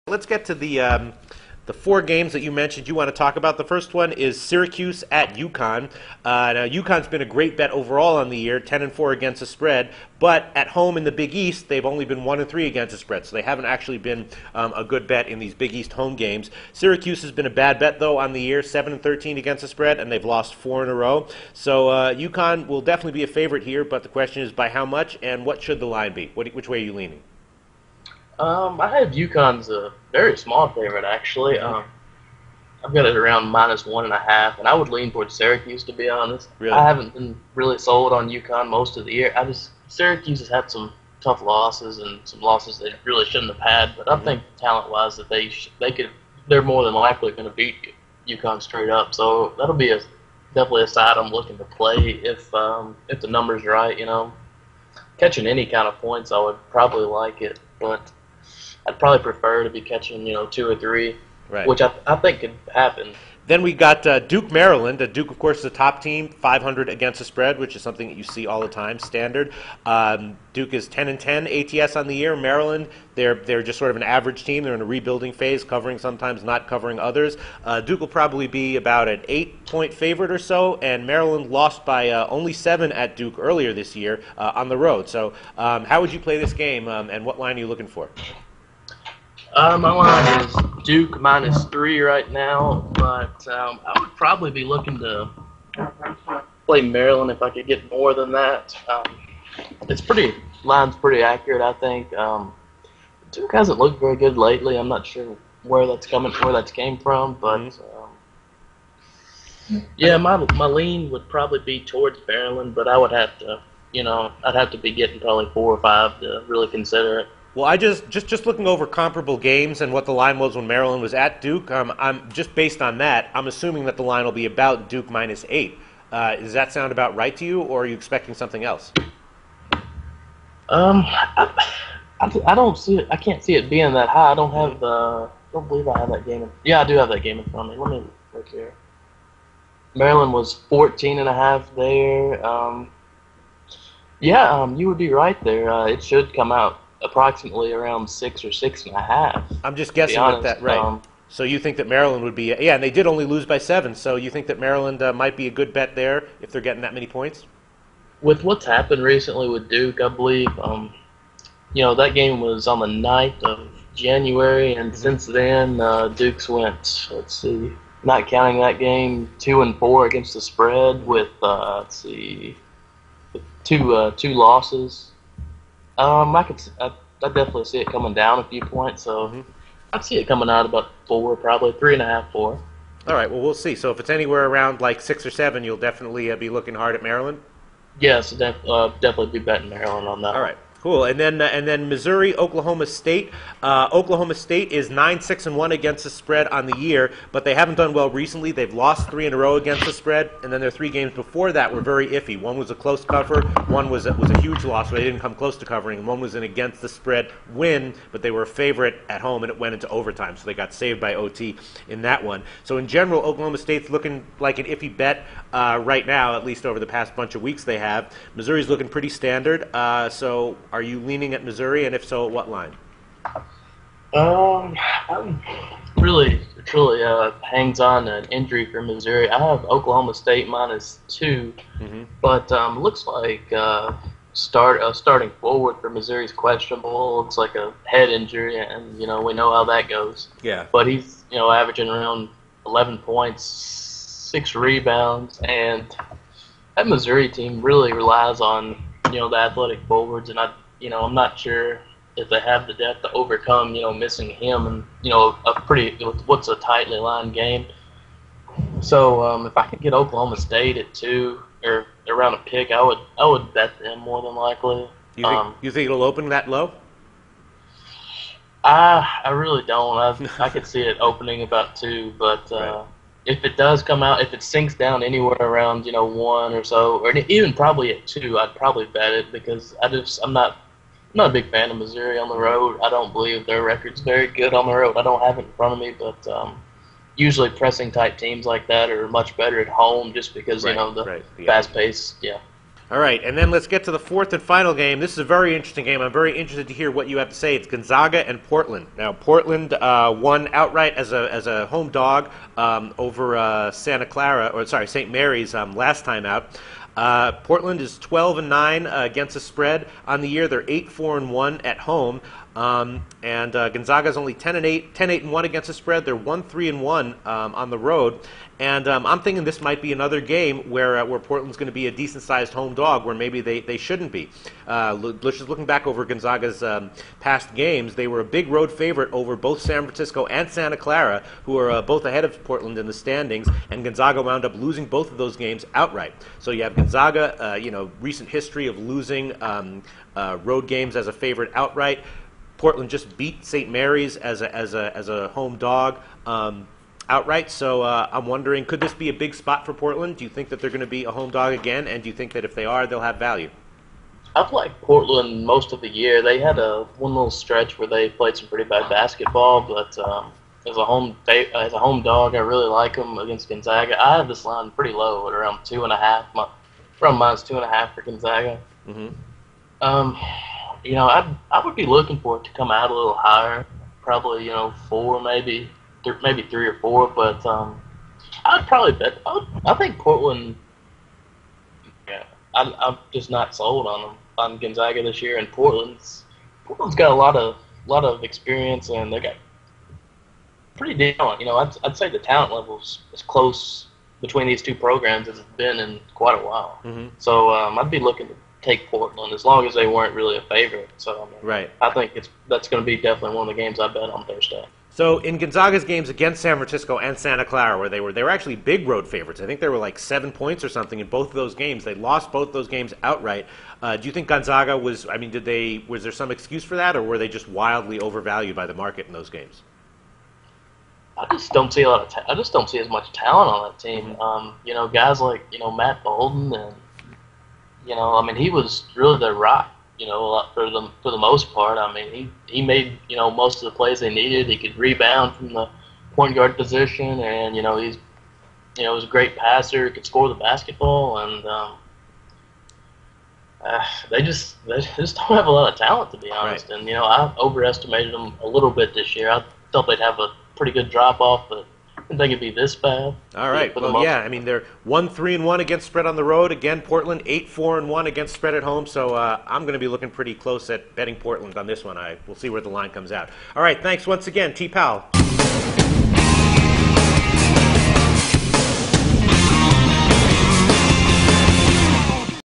Let's get to the four games that you mentioned you want to talk about. The first one is Syracuse at UConn. Now, UConn's been a great bet overall on the year, 10-4 against the spread, but at home in the Big East, they've only been 1-3 against the spread, so they haven't actually been a good bet in these Big East home games. Syracuse has been a bad bet, though, on the year, 7-13 against the spread, and they've lost 4 in a row. So UConn will definitely be a favorite here, but the question is by how much, and what should the line be? Which way are you leaning? I have UConn's a very small favorite, actually. I've got it around -1.5, and I would lean towards Syracuse, to be honest. Really? I haven't been really sold on UConn most of the year. Syracuse has had some tough losses and some losses they really shouldn't have had, but I think talent-wise that they're more than likely going to beat UConn straight up. So that'll be definitely a side I'm looking to play if the numbers are right. Catching any kind of points, I would probably like it, but I'd probably prefer to be catching, 2 or 3, Right. which I think could happen. Then we got Duke, Maryland. Duke, of course, is a top team, 500 against the spread, which is something that you see all the time, standard. Duke is 10-10 ATS on the year. Maryland, they're just sort of an average team. They're in a rebuilding phase, covering sometimes, not covering others. Duke will probably be about an 8-point favorite or so, and Maryland lost by only 7 at Duke earlier this year on the road. So how would you play this game, and what line are you looking for? My line is Duke -3 right now, but I would probably be looking to play Maryland if I could get more than that. Line's pretty accurate, I think. Duke hasn't looked very good lately. I'm not sure where that's came from, but yeah, my lean would probably be towards Maryland, but I would have to, I'd have to be getting probably 4 or 5 to really consider it. Well, I just looking over comparable games and what the line was when Maryland was at Duke. I'm just based on that. I'm assuming that the line will be about Duke -8. Does that sound about right to you, or are you expecting something else? I don't see it. I can't see it being that high. I don't believe I have that game. Yeah, I do have that game in front of me. Let me look here. Maryland was 14.5 there. You would be right there. It should come out approximately around 6 or 6.5. I'm just guessing at that, right? So you think that Maryland would be, and they did only lose by 7. So you think that Maryland might be a good bet there if they're getting that many points? With what's happened recently with Duke, I believe, that game was on the 9th of January, and since then, Duke's went, let's see, not counting that game, 2-4 against the spread with, two losses. I definitely see it coming down a few points, so I'd see it coming out about 4, probably 3.5, 4. All right, well, we'll see. So if it's anywhere around like 6 or 7, you'll definitely be looking hard at Maryland? Yes, definitely be betting Maryland on that. All right. Cool, and then Missouri, Oklahoma State. Oklahoma State is 9-6-1 against the spread on the year, but they haven't done well recently. They've lost 3 in a row against the spread, and then their 3 games before that were very iffy. One was a close cover, one was a huge loss where they didn't come close to covering, and one was an against the spread win, but they were a favorite at home, and it went into overtime, so they got saved by OT in that one. So in general, Oklahoma State's looking like an iffy bet right now, at least over the past bunch of weeks they have. Missouri's looking pretty standard, so are you leaning at Missouri, and if so, at what line? I'm really, truly hangs on an injury for Missouri. I have Oklahoma State -2, but looks like starting forward for Missouri is questionable. Looks like a head injury, and we know how that goes. Yeah. But he's averaging around 11 points, 6 rebounds, and that Missouri team really relies on the athletic forwards, and I'm not sure if they have the depth to overcome, missing him and, what's a tightly lined game. So if I could get Oklahoma State at 2 or around a pick, I would bet them more than likely. You think it'll open that low? I really don't. I could see it opening about 2, but right. If it does come out, if it sinks down anywhere around 1 or so, or even probably at 2, I'd probably bet it because I'm not a big fan of Missouri on the road. I don't believe their record's very good on the road. I don't have it in front of me, but usually pressing type teams like that are much better at home just because the fast pace. Yeah. All right, and then let's get to the fourth and final game. This is a very interesting game. I'm very interested to hear what you have to say. It's Gonzaga and Portland. Now, Portland won outright as a home dog over St. Mary's last time out. Portland is 12-9 against the spread on the year. They're 8-4-1 at home. And Gonzaga is only 10-8-1 against the spread. They're 1-3-1 on the road. And I'm thinking this might be another game where Portland's going to be a decent-sized home dog, where maybe they shouldn't be. Just looking back over Gonzaga's past games, they were a big road favorite over both San Francisco and Santa Clara, who are both ahead of Portland in the standings. And Gonzaga wound up losing both of those games outright. So you have Gonzaga, recent history of losing road games as a favorite outright. Portland just beat St. Mary's as a home dog outright. So I'm wondering, could this be a big spot for Portland? Do you think that they're going to be a home dog again? And do you think that if they are, they'll have value? I've liked Portland most of the year. They had one little stretch where they played some pretty bad basketball, but as a home dog, I really like them against Gonzaga. I have this line pretty low at around 2.5, around -2.5 for Gonzaga. Mm-hmm. I would be looking for it to come out a little higher, probably 4, maybe 3 or 4. But I'd probably bet. I think Portland. Yeah, I'm just not sold on Gonzaga this year, and Portland's got a lot of experience, and they got pretty talent. I'd say the talent level is as close between these two programs as it's been in quite a while. Mm-hmm. So I'd be looking to take Portland as long as they weren't really a favorite. So right. I think that's going to be definitely one of the games I bet on Thursday. So in Gonzaga's games against San Francisco and Santa Clara, where they were actually big road favorites. I think they were like 7 points or something in both of those games. They lost both those games outright. Do you think Gonzaga was? I mean, was there some excuse for that, or were they just wildly overvalued by the market in those games? I just don't see I just don't see as much talent on that team. Guys like Matt Bolden and he was really the rock. A lot for the most part. I mean, he made most of the plays they needed. He could rebound from the point guard position, and he's was a great passer. He could score the basketball, and they just don't have a lot of talent, to be honest. Right. And I overestimated them a little bit this year. I thought they'd have a pretty good drop off, but I didn't think it'd be this bad. All right. Well, yeah. I mean, they're 1-3-1 against spread on the road. Again, Portland 8-4-1 against spread at home. So I'm going to be looking pretty close at betting Portland on this one. We'll see where the line comes out. All right. Thanks once again, T. Powell.